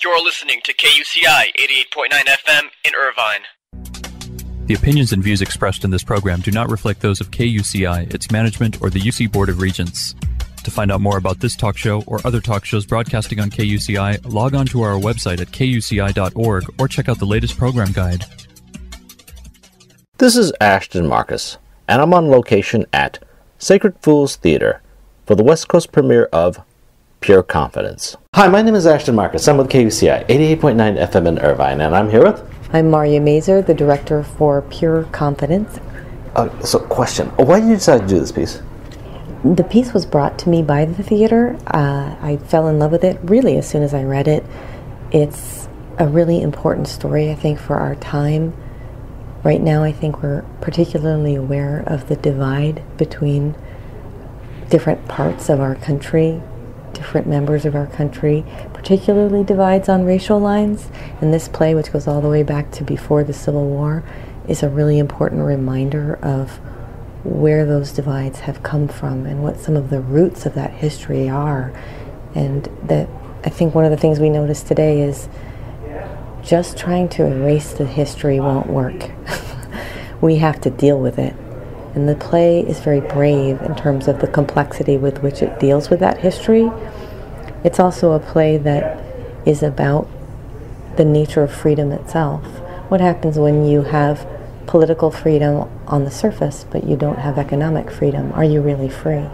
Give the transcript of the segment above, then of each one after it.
You're listening to KUCI 88.9 FM in Irvine. The opinions and views expressed in this program do not reflect those of KUCI, its management, or the UC Board of Regents. To find out more about this talk show or other talk shows broadcasting on KUCI, log on to our website at kuci.org or check out the latest program guide. This is Asha Marcus, and I'm on location at Sacred Fools Theater for the West Coast premiere of Pure Confidence. Hi, my name is Asha Marcus. I'm with KUCI 88.9 FM in Irvine, and I'm here with... I'm Maria Mazer, the director for Pure Confidence. So, question. Why did you decide to do this piece? The piece was brought to me by the theater. I fell in love with it really as soon as I read it. It's a really important story, I think, for our time. Right now, I think we're particularly aware of the divide between different parts of our country, different members of our country, particularly divides on racial lines. And this play, which goes all the way back to before the Civil War, is a really important reminder of where those divides have come from and what some of the roots of that history are. And that I think one of the things we notice today is just trying to erase the history won't work. We have to deal with it. And the play is very brave in terms of the complexity with which it deals with that history. It's also a play that is about the nature of freedom itself. What happens when you have political freedom on the surface, but you don't have economic freedom? Are you really free?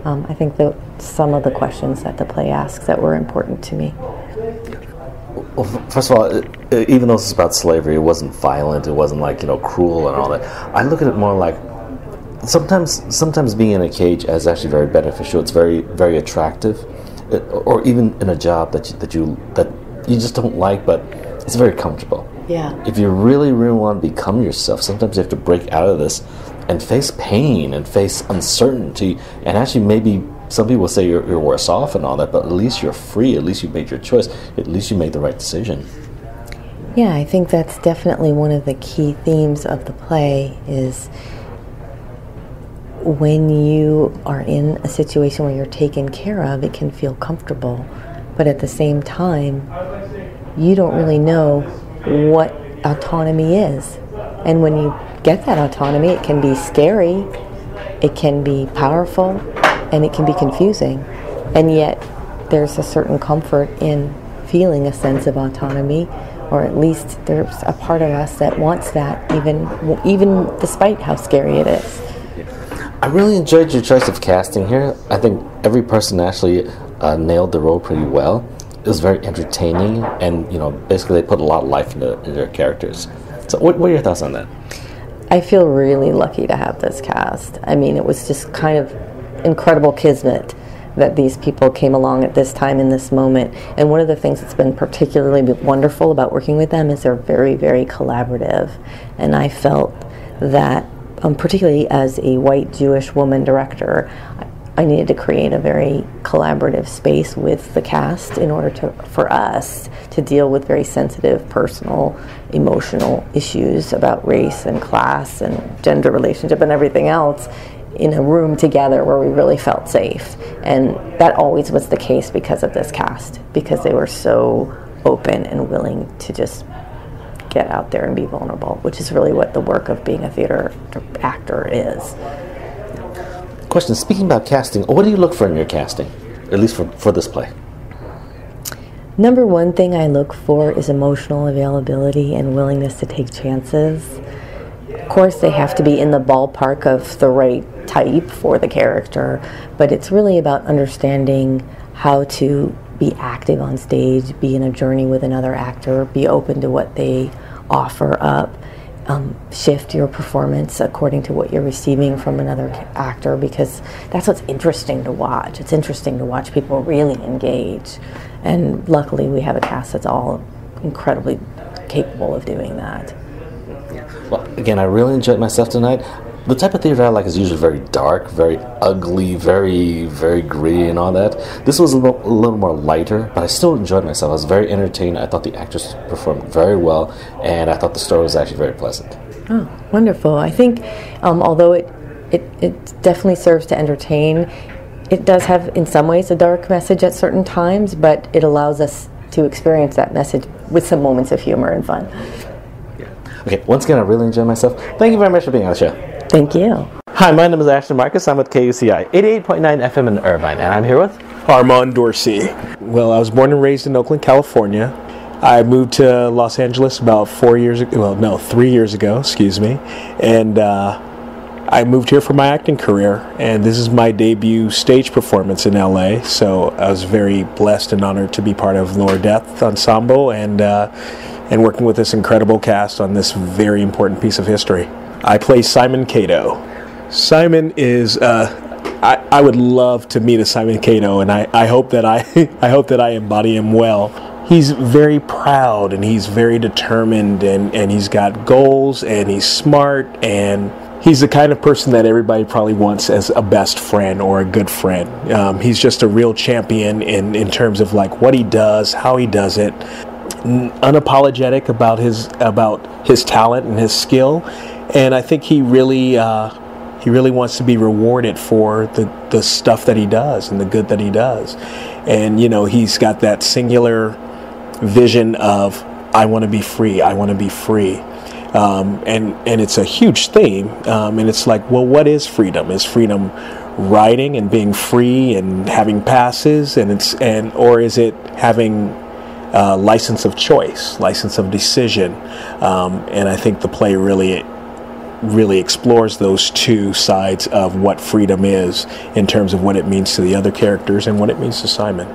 I think that some of the questions that the play asks that were important to me. Well, first of all, even though this is about slavery, it wasn't violent, it wasn't like, cruel and all that. I look at it more like sometimes being in a cage is actually very beneficial. It's very, very attractive, or even in a job that you just don't like, but it's very comfortable. Yeah. If you really, really want to become yourself, sometimes you have to break out of this and face pain and face uncertainty. And actually, maybe some people say you're worse off and all that, but at least you're free. At least you made your choice. At least you made the right decision. Yeah, I think that's definitely one of the key themes of the play is when you are in a situation where you're taken care of, it can feel comfortable. But at the same time, you don't really know what autonomy is. And when you get that autonomy, it can be scary, it can be powerful, and it can be confusing. And yet, there's a certain comfort in feeling a sense of autonomy, or at least there's a part of us that wants that, even despite how scary it is. I really enjoyed your choice of casting here. I think every person actually nailed the role pretty well. It was very entertaining, and basically they put a lot of life into their characters. So what are your thoughts on that? I feel really lucky to have this cast. I mean, it was just kind of incredible kismet that these people came along at this time in this moment. And one of the things that's been particularly wonderful about working with them is they're very, very collaborative. And I felt that, particularly as a white Jewish woman director, I needed to create a very collaborative space with the cast in order for us to deal with very sensitive, personal, emotional issues about race and class and gender relationship and everything else in a room together where we really felt safe. And that always was the case because of this cast, because they were so open and willing to just get out there and be vulnerable, which is really what the work of being a theater actor is. Question, speaking about casting, what do you look for in your casting, at least for this play? Number one thing I look for is emotional availability and willingness to take chances. Of course, they have to be in the ballpark of the right type for the character, but it's really about understanding how to be active on stage, be in a journey with another actor, be open to what they offer up. Shift your performance according to what you're receiving from another actor, because that's what's interesting to watch. It's interesting to watch people really engage, and luckily we have a cast that's all incredibly capable of doing that. Well, again, I really enjoyed myself tonight. The type of theater I like is usually very dark, very ugly, very, very gritty and all that. This was a little more lighter, but I still enjoyed myself. I was very entertained. I thought the actors performed very well, and I thought the story was actually very pleasant. Oh, wonderful. I think although it definitely serves to entertain, it does have in some ways a dark message at certain times, but it allows us to experience that message with some moments of humor and fun. Okay, once again, I really enjoyed myself. Thank you very much for being on the show. Thank you. Hi, my name is Asha Marcus. I'm with KUCI 88.9 FM in Irvine, and I'm here with Armand Dorsey. Well, I was born and raised in Oakland, California. I moved to Los Angeles about 3 years ago, and I moved here for my acting career, and this is my debut stage performance in LA, so I was very blessed and honored to be part of Lower Depth Ensemble and working with this incredible cast on this very important piece of history. I play Simon Cato. Simon is I would love to meet a Simon Cato, and I hope that I embody him well. He's very proud, and he's very determined, and he's got goals, and he's smart, and he's the kind of person that everybody probably wants as a best friend or a good friend. He's just a real champion in terms of like what he does, how he does it, unapologetic about his talent and his skill, and I think he really wants to be rewarded for the stuff that he does and the good that he does. And, you know, he's got that singular vision of, I want to be free, I want to be free. And it's a huge theme. And it's like, well, what is freedom? Is freedom writing and being free and having passes? Or is it having license of choice, license of decision? And I think the play really explores those two sides of what freedom is in terms of what it means to the other characters and what it means to Simon.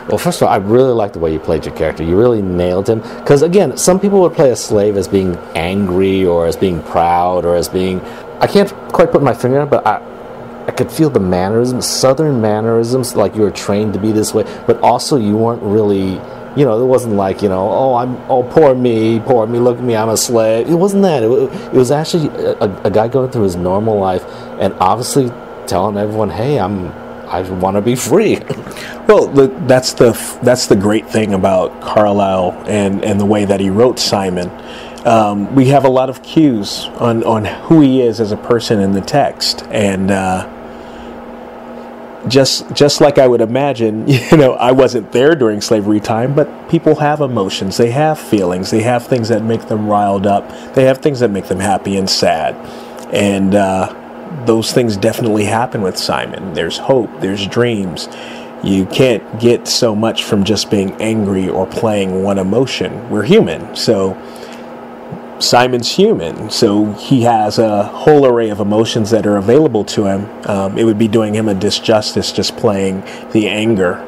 Well, first of all, I really like the way you played your character. You really nailed him. Because, again, some people would play a slave as being angry or as being proud or as being... I can't quite put my finger on it, but I could feel the mannerisms, southern mannerisms, like you were trained to be this way. But also you weren't really... You know, it wasn't like, you know, poor me, look at me, I'm a slave. It wasn't that. It was actually a guy going through his normal life and obviously telling everyone, hey, I want to be free. Well, that's the great thing about Carlyle and the way that he wrote Simon. We have a lot of cues on who he is as a person in the text, and just like I would imagine, you know, I wasn't there during slavery time, but people have emotions, they have feelings, they have things that make them riled up, they have things that make them happy and sad, and those things definitely happen with Simon. There's hope, there's dreams. You can't get so much from just being angry or playing one emotion. We're human, so Simon's human, so he has a whole array of emotions that are available to him. It would be doing him a disjustice just playing the anger,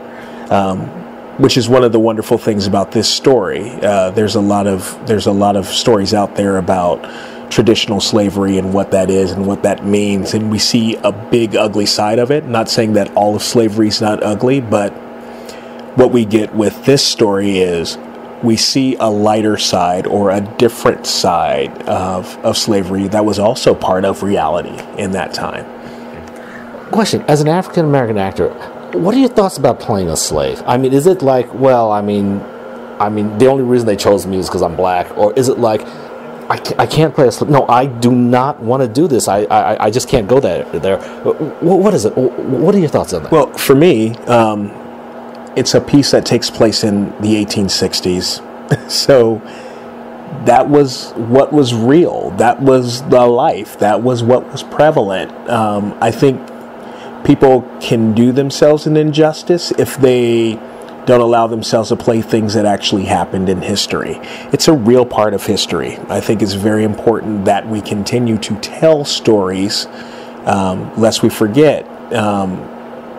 which is one of the wonderful things about this story. There's a lot of stories out there about traditional slavery and what that is and what that means, and we see a big ugly side of it. Not saying that all of slavery is not ugly, but what we get with this story is we see a lighter side or a different side of slavery that was also part of reality in that time. Question, as an African American actor, what are your thoughts about playing a slave? I mean, is it like, well, I mean, the only reason they chose me is because I'm black, or is it like, I can't play a slave? No, I do not want to do this. I just can't go there. What is it? What are your thoughts on that? Well, for me, it's a piece that takes place in the 1860s. So that was what was real. That was the life. That was what was prevalent. I think people can do themselves an injustice if they don't allow themselves to play things that actually happened in history. It's a real part of history. I think it's very important that we continue to tell stories, lest we forget.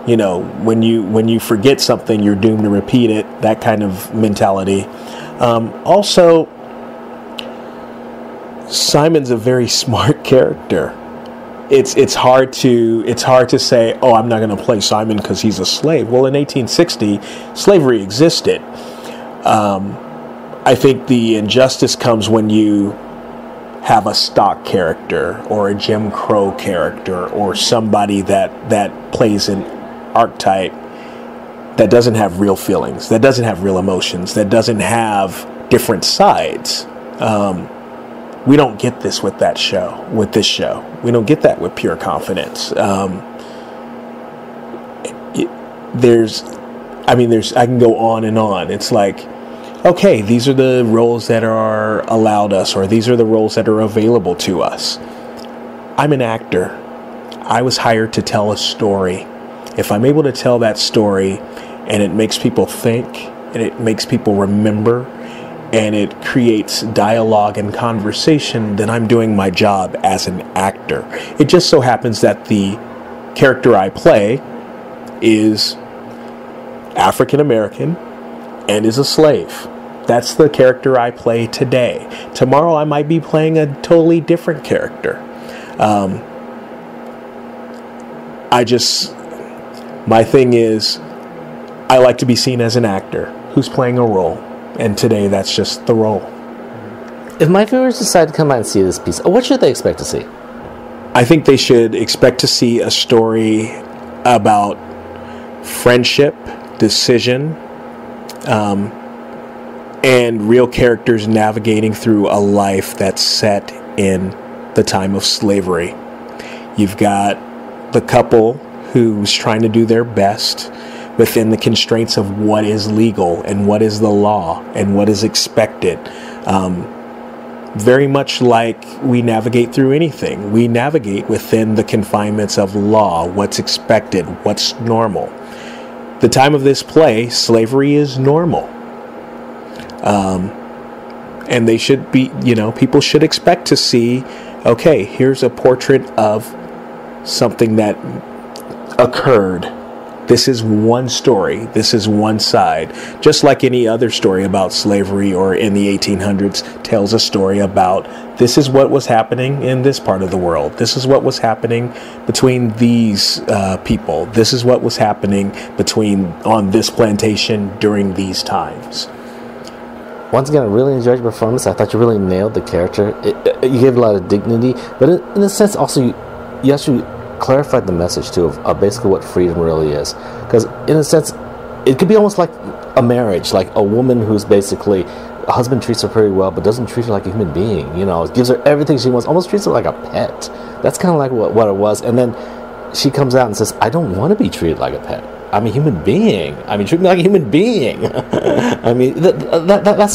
You know, when you forget something, you're doomed to repeat it. That kind of mentality. Also, Simon's a very smart character. It's hard to say, oh, I'm not going to play Simon because he's a slave. Well, in 1860, slavery existed. I think the injustice comes when you have a stock character or a Jim Crow character or somebody that plays an archetype that doesn't have real feelings, that doesn't have real emotions, that doesn't have different sides. We don't get this with this show. We don't get that with Pure Confidence. There's I mean, I can go on and on. It's like, okay, these are the roles that are allowed us, or these are the roles that are available to us. I'm an actor. I was hired to tell a story. If I'm able to tell that story and it makes people think and it makes people remember and it creates dialogue and conversation, then I'm doing my job as an actor. It just so happens that the character I play is African American and is a slave. That's the character I play today. Tomorrow I might be playing a totally different character. My thing is, I like to be seen as an actor who's playing a role. And today that's just the role. If my viewers decide to come out and see this piece, what should they expect to see? I think they should expect to see a story about friendship, decision, and real characters navigating through a life that's set in the time of slavery. You've got the couple who's trying to do their best within the constraints of what is legal and what is the law and what is expected. Very much like we navigate through anything. We navigate within the confinements of law, what's expected, what's normal. The time of this play, slavery is normal. And they should be, people should expect to see, okay, here's a portrait of something that occurred. This is one story. This is one side. Just like any other story about slavery or in the 1800s tells a story about this is what was happening in this part of the world. This is what was happening between these people. This is what was happening on this plantation during these times. Once again, I really enjoyed your performance. I thought you really nailed the character. You gave a lot of dignity, but in a sense also you actually clarified the message too of basically what freedom really is. Because in a sense, it could be almost like a marriage, like a woman who's basically, a husband treats her pretty well, but doesn't treat her like a human being. Gives her everything she wants, almost treats her like a pet. That's kind of like what it was. And then she comes out and says, I don't want to be treated like a pet. I'm a human being. Treat me like a human being. That's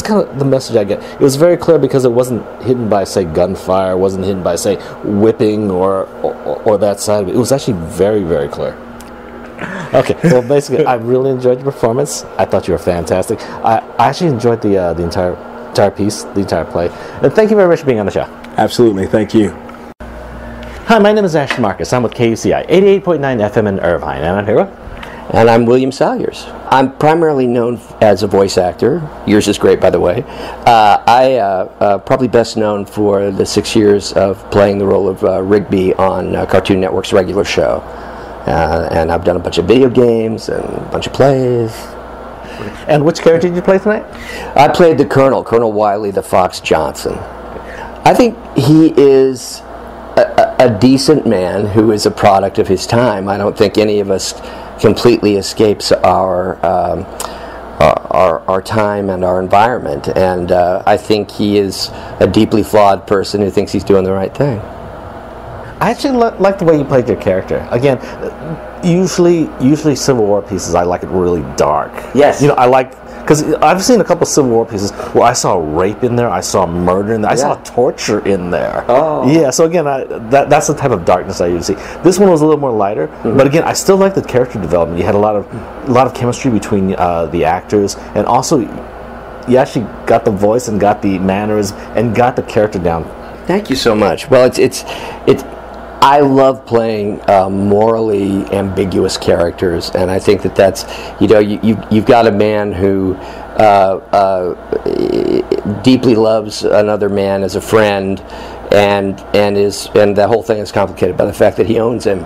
kind of the message I get. It was very clear because it wasn't hidden by, say, gunfire. It wasn't hidden by, say, whipping or that side of it. It was actually very, very clear. Okay, well, basically, I really enjoyed your performance. I thought you were fantastic. I actually enjoyed the entire piece, the entire play. And thank you very much for being on the show. Absolutely, thank you. Hi, my name is Asha Marcus. I'm with KUCI 88.9 FM in Irvine, and I'm here with... And I'm William Salyers. I'm primarily known as a voice actor. Yours is great, by the way. I probably best known for the 6 years of playing the role of Rigby on Cartoon Network's regular show. And I've done a bunch of video games and a bunch of plays. And which character did you play tonight? I played the Colonel Wiley the Fox Johnson. I think he is a decent man who is a product of his time. I don't think any of us completely escapes our time and our environment, and I think he is a deeply flawed person who thinks he's doing the right thing. I actually like the way you played your character. Again, usually Civil War pieces, I like it really dark. Yes. Because I've seen a couple Civil War pieces where I saw rape in there, I saw murder in there, I saw torture in there. Oh. Yeah, so again, that's the type of darkness I usually see. This one was a little more lighter, but again, I still like the character development. You had a lot of chemistry between the actors, and also you actually got the voice and got the manners and got the character down. Thank you so much. Well, it's I love playing morally ambiguous characters, and I think that's you've got a man who deeply loves another man as a friend, and the whole thing is complicated by the fact that he owns him,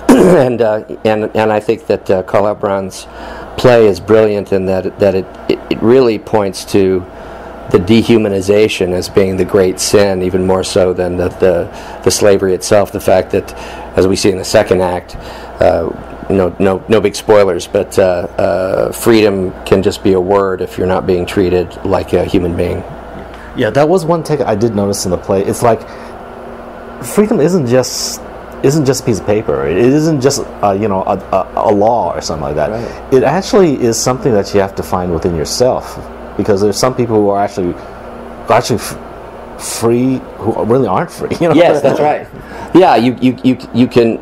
and I think that Karl Albron's play is brilliant in that it really points to the dehumanization as being the great sin, even more so than the slavery itself. The fact that, as we see in the second act, no big spoilers, but freedom can just be a word if you're not being treated like a human being. Yeah, that was one take I did notice in the play. It's like freedom isn't just isn't just a piece of paper. It isn't just a law or something like that. Right. It actually is something that you have to find within yourself, because there's some people who are actually free who really aren't free. Yes, that's right. Yeah, you can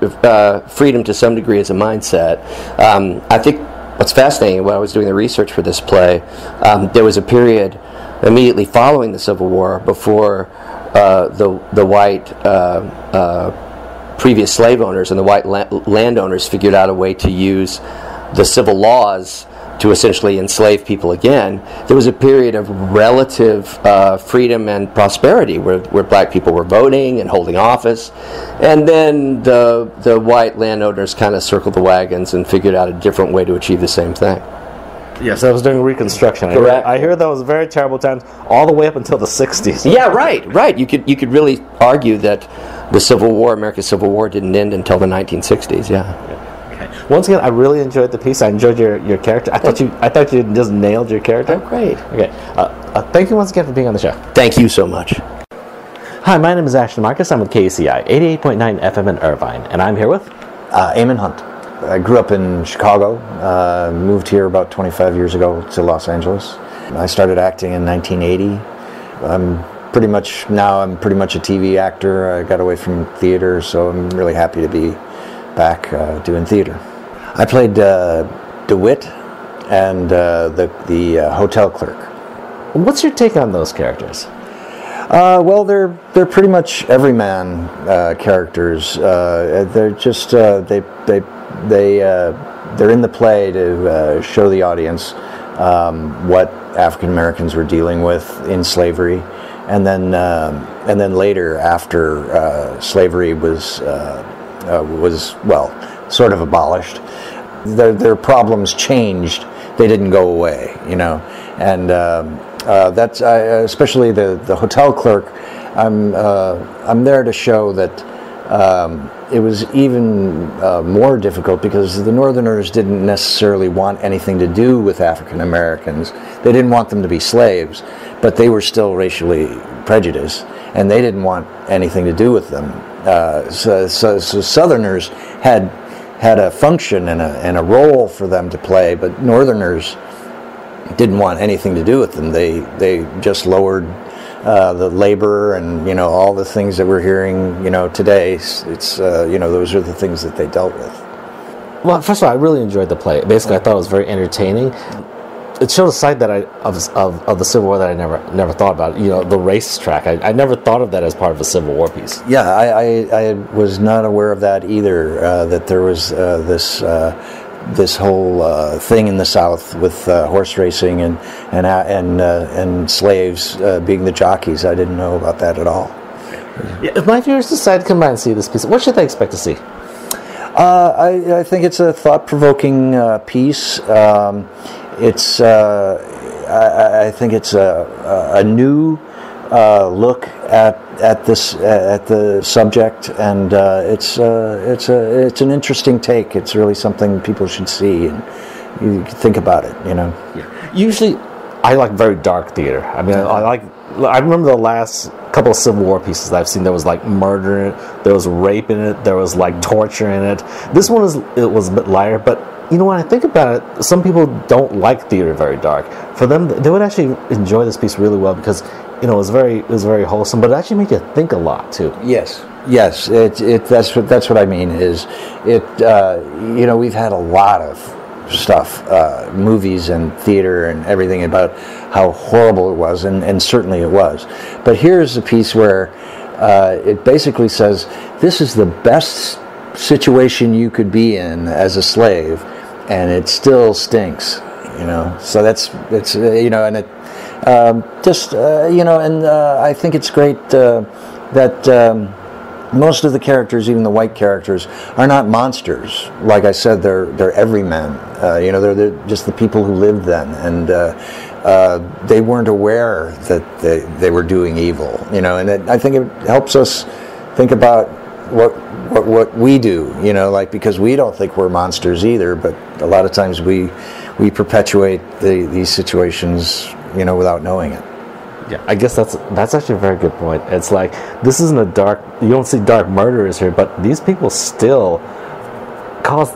freedom to some degree is a mindset. I think what's fascinating when I was doing the research for this play, there was a period immediately following the Civil War before the white previous slave owners and the white landowners figured out a way to use the civil laws to essentially enslave people again. There was a period of relative freedom and prosperity where black people were voting and holding office, and then the white landowners kind of circled the wagons and figured out a different way to achieve the same thing. Yes, that was during Reconstruction. Correct. I hear that was very terrible times, all the way up until the 60s. Yeah, right. You could really argue that the Civil War, America's Civil War, didn't end until the 1960s. Yeah. Okay. Once again, I really enjoyed the piece. I enjoyed your character. I thought you just nailed your character. Oh, great. Okay. Thank you once again for being on the show. Thank you so much. Hi, my name is Asha Marcus. I'm with KUCI 88.9 FM in Irvine, and I'm here with Eamon Hunt. I grew up in Chicago, moved here about 25 years ago to Los Angeles. I started acting in 1980. I'm pretty much a TV actor. I got away from theater, so I'm really happy to be back doing theater. I played DeWitt and the hotel clerk. What's your take on those characters? Well, they're pretty much everyman characters. They're just they're in the play to show the audience what African Americans were dealing with in slavery, and then later, after slavery was sort of abolished, their problems changed. They didn't go away, and that's especially the hotel clerk. I'm there to show that. It was even more difficult because the Northerners didn't necessarily want anything to do with African Americans. They didn't want them to be slaves, but they were still racially prejudiced, and they didn't want anything to do with them. So Southerners had a function and a role for them to play, but Northerners didn't want anything to do with them. They just lowered the labor and all the things that we're hearing today. It's those are the things that they dealt with. Well, first of all, I really enjoyed the play. Basically, I thought it was very entertaining. It showed a side that of the Civil War that I never thought about. The racetrack. I never thought of that as part of a Civil War piece. Yeah, I was not aware of that either. That there was this whole thing in the South with horse racing and slaves being the jockeys. I didn't know about that at all. If my viewers decide to come by and see this piece, what should they expect to see? I think it's a thought-provoking piece. I think it's a new look at the subject, and it's an interesting take. It's really something people should see, and you think about it. Yeah. Usually, I like very dark theater. I mean, I remember the last couple of Civil War pieces that I've seen. There was like murder in it, there was rape in it, there was like torture in it. This one was a bit lighter, but when I think about it, some people don't like theater very dark. For them, they would actually enjoy this piece really well because it was very wholesome, but it actually made you think a lot too. Yes. That's what I mean. Is it? We've had a lot of stuff, movies and theater and everything about how horrible it was, and certainly it was. But here's a piece where it basically says this is the best situation you could be in as a slave, and it still stinks. So it's and it and I think it's great that. Most of the characters, even the white characters, are not monsters. Like I said, they're everymen. They're just the people who lived then, and they weren't aware that they were doing evil. And I think it helps us think about what we do. Because we don't think we're monsters either, but a lot of times we perpetuate these situations, without knowing it. Yeah, I guess that's actually a very good point. It's like, this isn't you don't see dark murderers here, but these people still caused,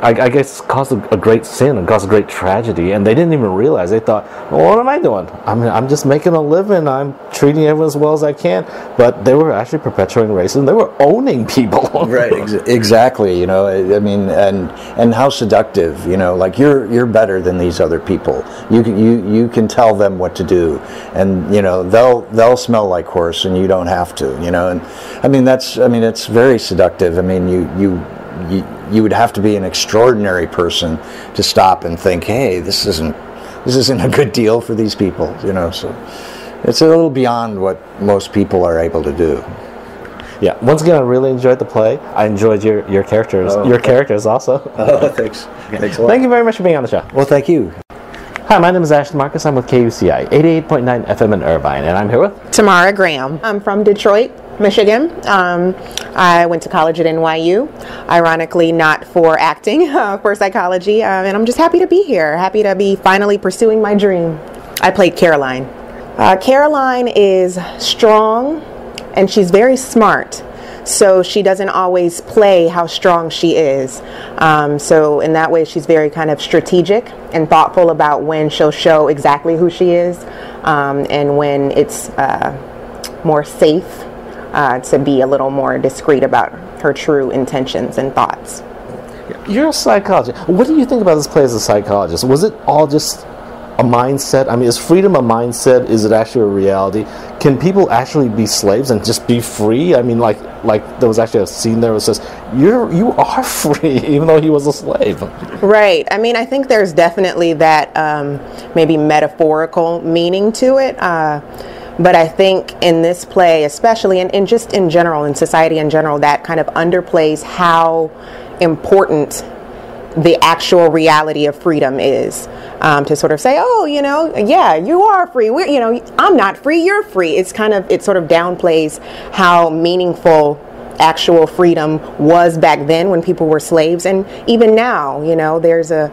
I guess, caused a great sin and caused a great tragedy, and they didn't even realize. They thought, well, what am I doing? I'm just making a living. I'm treating everyone as well as I can. But they were actually perpetuating racism. They were owning people. Right, exactly. You know, I mean, and how seductive. You know, like you're better than these other people. You can tell them what to do, and you know they'll smell like horse, and you don't have to. You know, and it's very seductive. I mean, you would have to be an extraordinary person to stop and think, hey, this isn't a good deal for these people, you know. So it's a little beyond what most people are able to do. Yeah. Once again, I really enjoyed the play. I enjoyed your characters. Characters also. Oh, thanks. Thanks a lot. Thank you very much for being on the show. Well, thank you. Hi, my name is Asha Marcus. I'm with KUCI 88.9 FM in Irvine, and I'm here with Tamara Graham. I'm from Detroit, Michigan. I went to college at NYU, ironically not for acting, for psychology, and I'm just happy to be here, happy to be finally pursuing my dream. I played Caroline. Caroline is strong, and she's very smart. So she doesn't always play how strong she is. So in that way, she's very kind of strategic and thoughtful about when she'll show exactly who she is, and when it's more safe to be a little more discreet about her true intentions and thoughts. You're a psychologist. What do you think about this play as a psychologist? Was it all just a mindset? I mean, is freedom a mindset? Is it actually a reality? Can people actually be slaves and just be free? I mean, like there was actually a scene there that says, you are free, even though he was a slave. Right. I mean, I think there's definitely that maybe metaphorical meaning to it. But I think in this play, especially, and just in general, in society in general, that kind of underplays how important the actual reality of freedom is. To sort of say, oh, you know, yeah, you are free. I'm not free, you're free. It sort of downplays how meaningful actual freedom was back then when people were slaves. And even now, you know, there's a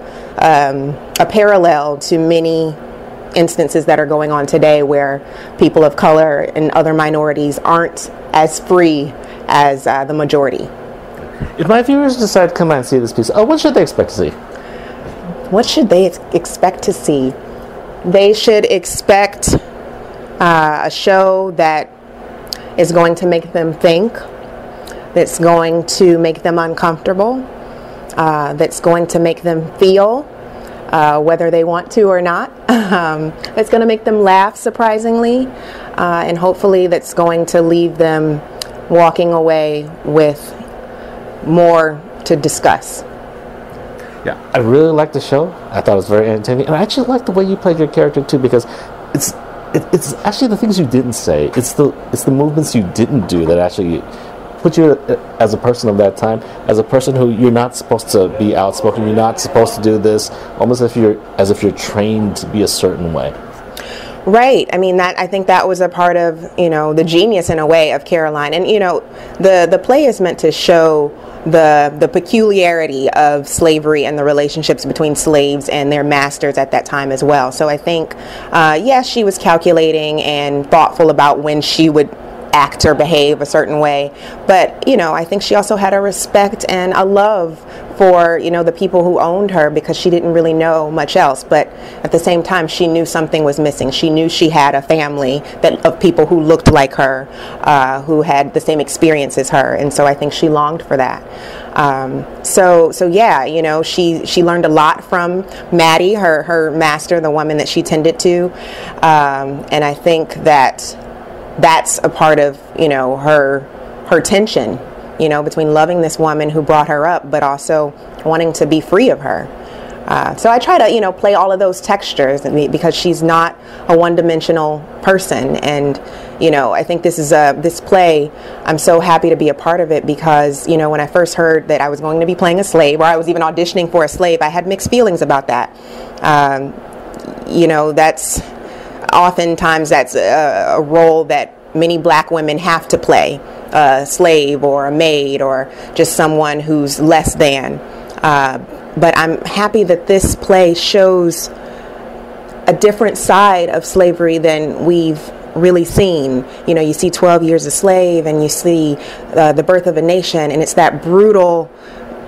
parallel to many instances that are going on today where people of color and other minorities aren't as free as the majority. If my viewers decide to come out and see this piece, what should they expect to see? What should they expect to see? They should expect a show that is going to make them think, that's going to make them uncomfortable, that's going to make them feel, whether they want to or not, that's going to make them laugh surprisingly, and hopefully that's going to leave them walking away with more to discuss. Yeah, I really liked the show. I thought it was very entertaining, and I actually liked the way you played your character too, because it's actually the things you didn't say. It's the movements you didn't do that actually put you as a person of that time, as a person who you're not supposed to be outspoken. You're not supposed to do this, almost as if you're trained to be a certain way. Right. I mean, I think that was a part of, you know, the genius in a way of Caroline. And, you know, the play is meant to show the peculiarity of slavery and the relationships between slaves and their masters at that time as well. So I think, yes, she was calculating and thoughtful about when she would act or behave a certain way, but you know, I think she also had a respect and a love for, you know, the people who owned her, because she didn't really know much else, but at the same time she knew something was missing. She knew she had a family of people who looked like her, who had the same experience as her, and so I think she longed for that. So yeah, you know, she learned a lot from Maddie, her master, the woman that she tended to, and I think that's a part of, you know, her tension, you know, between loving this woman who brought her up, but also wanting to be free of her. So I try to, you know, play all of those textures, because she's not a one-dimensional person. And, you know, I think this play, I'm so happy to be a part of it, because, you know, when I first heard that I was going to be playing a slave, or I was even auditioning for a slave, I had mixed feelings about that. You know, oftentimes that's a role that many black women have to play, a slave or a maid or just someone who's less than. But I'm happy that this play shows a different side of slavery than we've really seen. You know, you see 12 Years a Slave, and you see The Birth of a Nation, and it's that brutal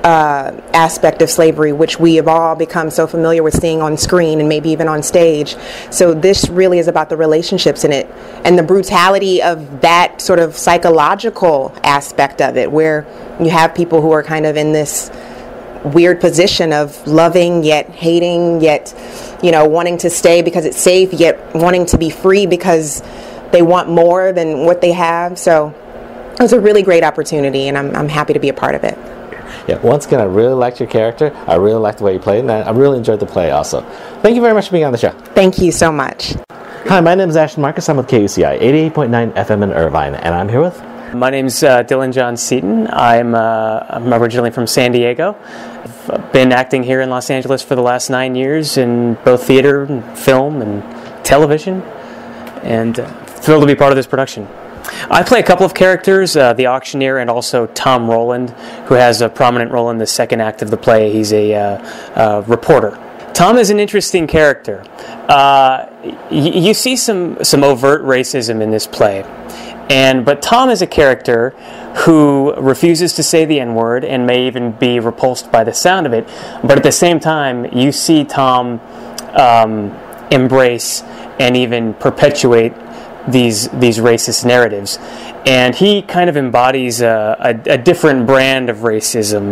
aspect of slavery which we have all become so familiar with seeing on screen and maybe even on stage. So this really is about the relationships in it and the brutality of that sort of psychological aspect of it, where you have people who are kind of in this weird position of loving yet hating, yet, you know, wanting to stay because it's safe, yet wanting to be free because they want more than what they have. So it was a really great opportunity, and I'm happy to be a part of it. Yeah, once again, I really liked your character. I really liked the way you played, and I really enjoyed the play also. Thank you very much for being on the show. Thank you so much. Hi, my name is Asha Marcus. I'm with KUCI 88.9 FM in Irvine, and I'm here with... My name's Dylan John Seaton. I'm originally from San Diego. I've been acting here in Los Angeles for the last 9 years in both theater, and film, and television, and thrilled to be part of this production. I play a couple of characters, the auctioneer and also Tom Rowland, who has a prominent role in the second act of the play. He's a reporter. Tom is an interesting character. You see some overt racism in this play, but Tom is a character who refuses to say the N-word and may even be repulsed by the sound of it. But at the same time, you see Tom embrace and even perpetuate these racist narratives, and he kind of embodies a different brand of racism,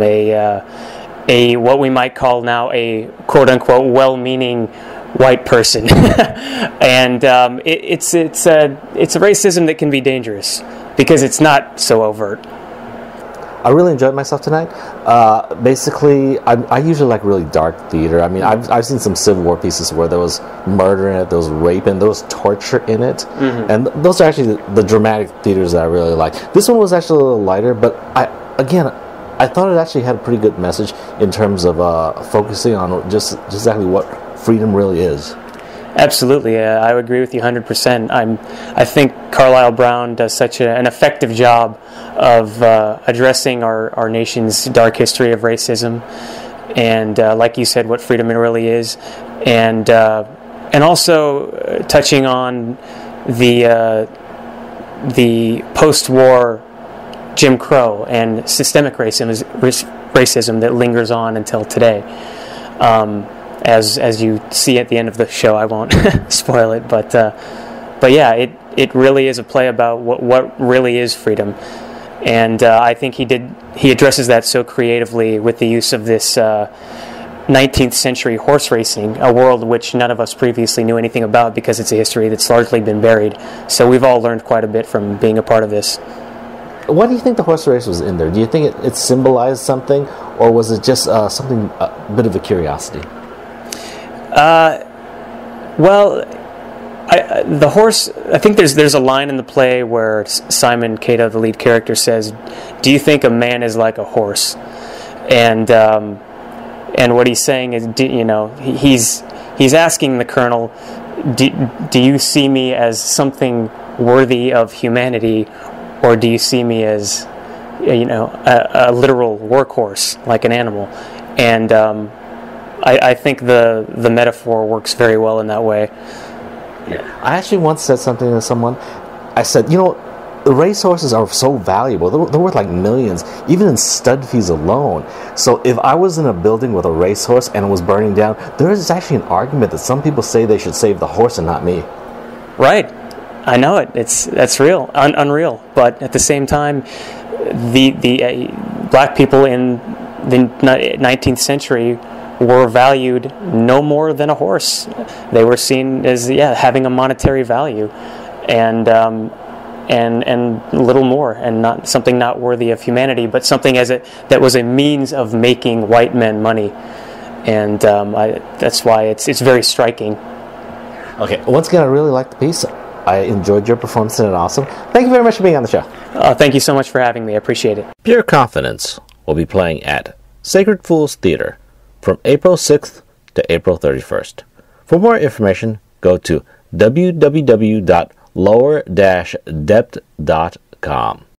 a what we might call now a quote unquote well-meaning white person, and it's a racism that can be dangerous because it's not so overt. I really enjoyed myself tonight. Basically, I usually like really dark theater. I mean, I've seen some Civil War pieces where there was murder in it, there was rape, and there was torture in it. Mm-hmm. And those are actually the dramatic theaters that I really like. This one was actually a little lighter, but I thought it actually had a pretty good message in terms of focusing on just exactly what freedom really is. Absolutely, I would agree with you 100%. I think Carlisle Brown does such an effective job of addressing our nation's dark history of racism, and like you said, what freedom really is, and also touching on the post-war Jim Crow and systemic racism that lingers on until today. As you see at the end of the show, I won't spoil it, but yeah, it really is a play about what really is freedom, and I think he addresses that so creatively with the use of this 19th century horse racing, a world which none of us previously knew anything about because it's a history that's largely been buried. So we've all learned quite a bit from being a part of this. Why do you think the horse race was in there? Do you think it symbolized something, or was it just something, a bit of a curiosity? Well, the horse, I think there's a line in the play where Simon Cato, the lead character, says, "Do you think a man is like a horse?" And what he's saying is, he's asking the Colonel, do you see me as something worthy of humanity, or do you see me as, a literal workhorse, like an animal? And I think the metaphor works very well in that way. Yeah. I actually once said something to someone. I said, the racehorses are so valuable. They're worth like millions, even in stud fees alone. So if I was in a building with a racehorse and it was burning down, there is actually an argument that some people say they should save the horse and not me. Right. I know it. That's real, unreal. But at the same time, the black people in the 19th century were valued no more than a horse. They were seen as having a monetary value, and little more, and not something not worthy of humanity, but something that was a means of making white men money, and that's why it's very striking. Okay, once again, I really liked the piece. I enjoyed your performance, and awesome. Thank you very much for being on the show. Thank you so much for having me. I appreciate it. Pure Confidence will be playing at Sacred Fools Theater from April 6th to April 31st. For more information, go to www.lower-depth.com.